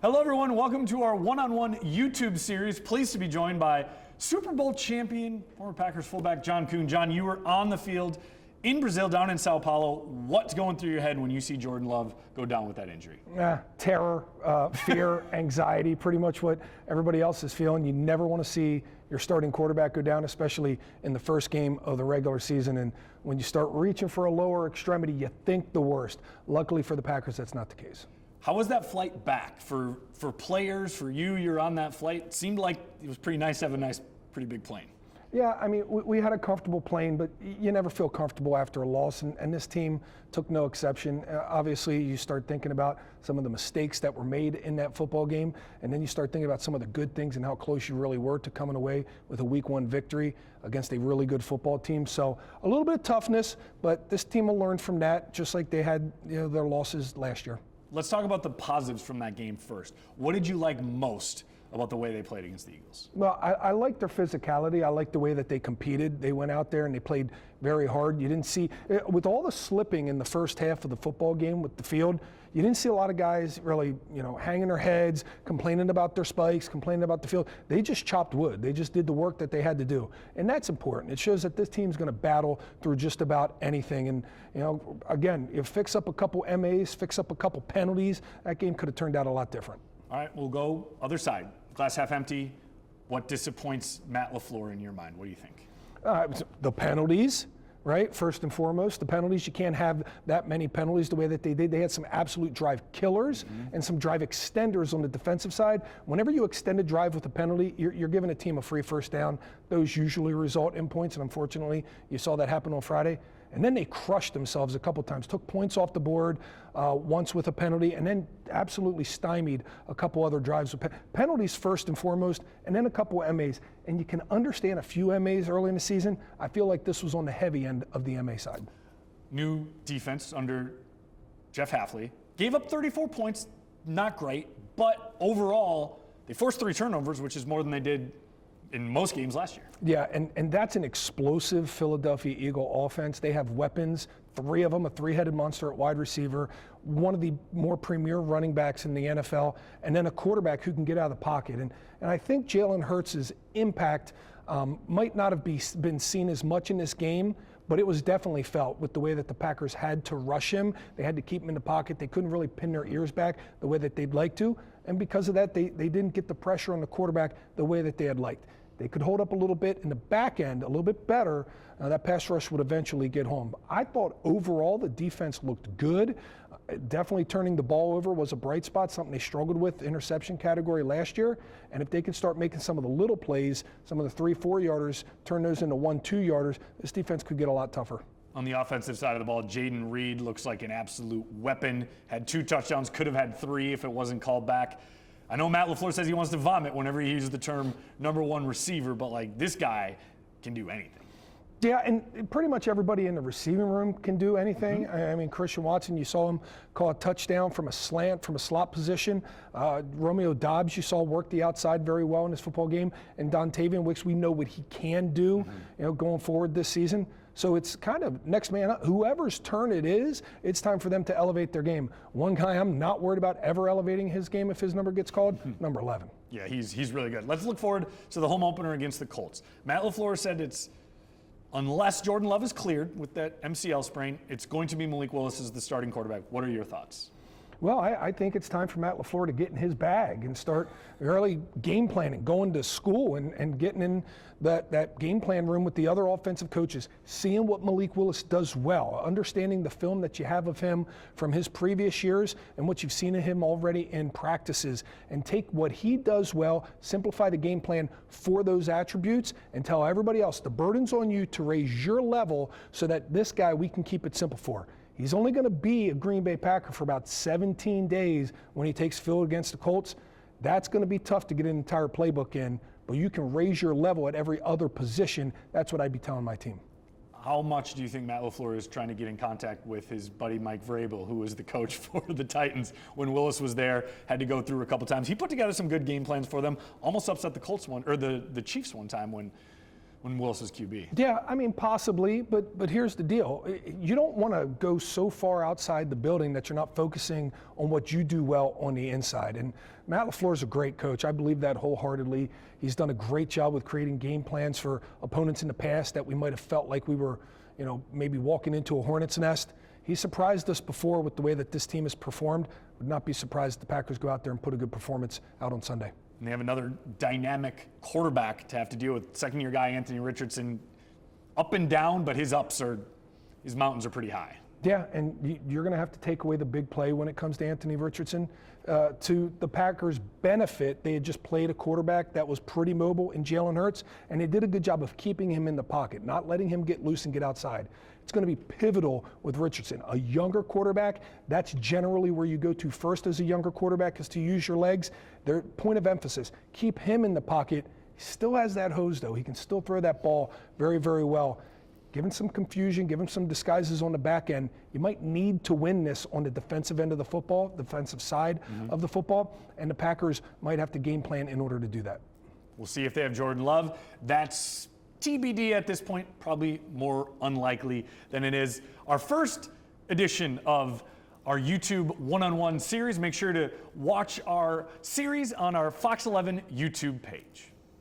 Hello, everyone. Welcome to our one-on-one YouTube series. Pleased to be joined by Super Bowl champion, former Packers fullback John Kuhn. John, you were on the field in Brazil, down in Sao Paulo. What's going through your head when you see Jordan Love go down with that injury? Terror, fear, anxiety, pretty much what everybody else is feeling. You never want to see your starting quarterback go down, especially in the first game of the regular season. And when you start reaching for a lower extremity, you think the worst. Luckily for the Packers, that's not the case. How was that flight back for players, for you? You're on that flight. It seemed like it was pretty nice to have a pretty big plane. Yeah, I mean, we had a comfortable plane, but you never feel comfortable after a loss, and this team took no exception. Obviously, you start thinking about some of the mistakes that were made in that football game, and then you start thinking about some of the good things and how close you really were to coming away with a Week 1 victory against a really good football team. So a little bit of toughness, but this team will learn from that, just like they had their losses last year. Let's talk about the positives from that game first. What did you like most about the way they played against the Eagles? Well, I like their physicality. I like the way that they competed. They went out there and they played very hard. You didn't see, with all the slipping in the first half of the football game with the field, you didn't see a lot of guys really, hanging their heads, complaining about their spikes, complaining about the field. They just chopped wood. They just did the work that they had to do. And that's important. It shows that this team's going to battle through just about anything. And, again, you fix up a couple MAs, fix up a couple penalties, that game could have turned out a lot different. All right, we'll go other side. Glass half empty. What disappoints Matt LaFleur in your mind? What do you think? The penalties, right? First and foremost, the penalties. You can't have that many penalties the way that they did. They had some absolute drive killers and some drive extenders on the defensive side. Whenever you extend a drive with a penalty, you're giving a team a free first down. Those usually result in points, and unfortunately, you saw that happen on Friday. And then they crushed themselves a couple times, took points off the board once with a penalty, and then absolutely stymied a couple other drives with penalties first and foremost, and then a couple of MAs. And you can understand a few MAs early in the season. I feel like this was on the heavy end of the MA side. New defense under Jeff Hafley. Gave up 34 points, not great, but overall, they forced 3 turnovers, which is more than they did in most games last year. Yeah, and that's an explosive Philadelphia Eagle offense. They have weapons, 3 of them, a 3-headed monster at wide receiver, one of the more premier running backs in the NFL, and then a quarterback who can get out of the pocket. And I think Jalen Hurts' impact might not have been seen as much in this game, but it was definitely felt with the way that the Packers had to rush him. They had to keep him in the pocket. They couldn't really pin their ears back the way that they'd like to. And because of that, they didn't get the pressure on the quarterback the way that they had liked. They could hold up a little bit in the back end, a little bit better. That pass rush would eventually get home. I thought overall the defense looked good. Definitely turning the ball over was a bright spot, something they struggled with interception category last year. And if they can start making some of the little plays, some of the 3-4 yarders, turn those into 1-2 yarders, this defense could get a lot tougher. On the offensive side of the ball, Jaden Reed looks like an absolute weapon. Had 2 touchdowns, could have had 3 if it wasn't called back. I know Matt LaFleur says he wants to vomit whenever he uses the term #1 receiver, but this guy can do anything. Yeah, and pretty much everybody in the receiving room can do anything. I mean, Christian Watson, you saw him call a touchdown from a slant, from a slot position. Romeo Doubs, you saw work the outside very well in this football game. And Dontavian Wicks, we know what he can do, going forward this season. So it's kind of next man up. Whoever's turn it is, it's time for them to elevate their game. One guy I'm not worried about ever elevating his game if his number gets called, number 11. Yeah, he's really good. Let's look forward to the home opener against the Colts. Matt LaFleur said it's, unless Jordan Love is cleared with that MCL sprain, it's going to be Malik Willis as the starting quarterback. What are your thoughts? Well, I think it's time for Matt LaFleur to get in his bag and start early game planning, going to school and getting in that game plan room with the other offensive coaches, seeing what Malik Willis does well, understanding the film that you have of him from his previous years and what you've seen of him already in practices, and take what he does well, simplify the game plan for those attributes, and tell everybody else the burden's on you to raise your level so that this guy we can keep it simple for. He's only going to be a Green Bay Packer for about 17 days when he takes field against the Colts. That's going to be tough to get an entire playbook in, but you can raise your level at every other position. That's what I'd be telling my team. How much do you think Matt LaFleur is trying to get in contact with his buddy Mike Vrabel, who was the coach for the Titans when Willis was there, had to go through a couple times? He put together some good game plans for them, almost upset the Colts the Chiefs one time when when Willis was QB. Yeah, I mean, possibly, but here's the deal. You don't want to go so far outside the building that you're not focusing on what you do well on the inside. And Matt LaFleur is a great coach. I believe that wholeheartedly. He's done a great job with creating game plans for opponents in the past that we might have felt like we were, maybe walking into a hornet's nest. He surprised us before with the way that this team has performed. Would not be surprised if the Packers go out there and put a good performance out on Sunday. And they have another dynamic quarterback to have to deal with. Second-year guy Anthony Richardson, up and down, but his mountains are pretty high. Yeah, and you're going to have to take away the big play when it comes to Anthony Richardson. To the Packers' benefit, they had just played a quarterback that was pretty mobile in Jalen Hurts, and they did a good job of keeping him in the pocket, not letting him get loose and get outside. It's going to be pivotal with Richardson. A younger quarterback, that's generally where you go to first as a younger quarterback, is to use your legs. Their point of emphasis, keep him in the pocket. He still has that hose, though. He can still throw that ball very, very well. Give him some confusion, give him some disguises on the back end. You might need to win this on the defensive end of the football, defensive side of the football, and the Packers might have to game plan in order to do that. We'll see if they have Jordan Love. That's TBD at this point, probably more unlikely than it is. Our first edition of our YouTube one-on-one series. Make sure to watch our series on our Fox 11 YouTube page.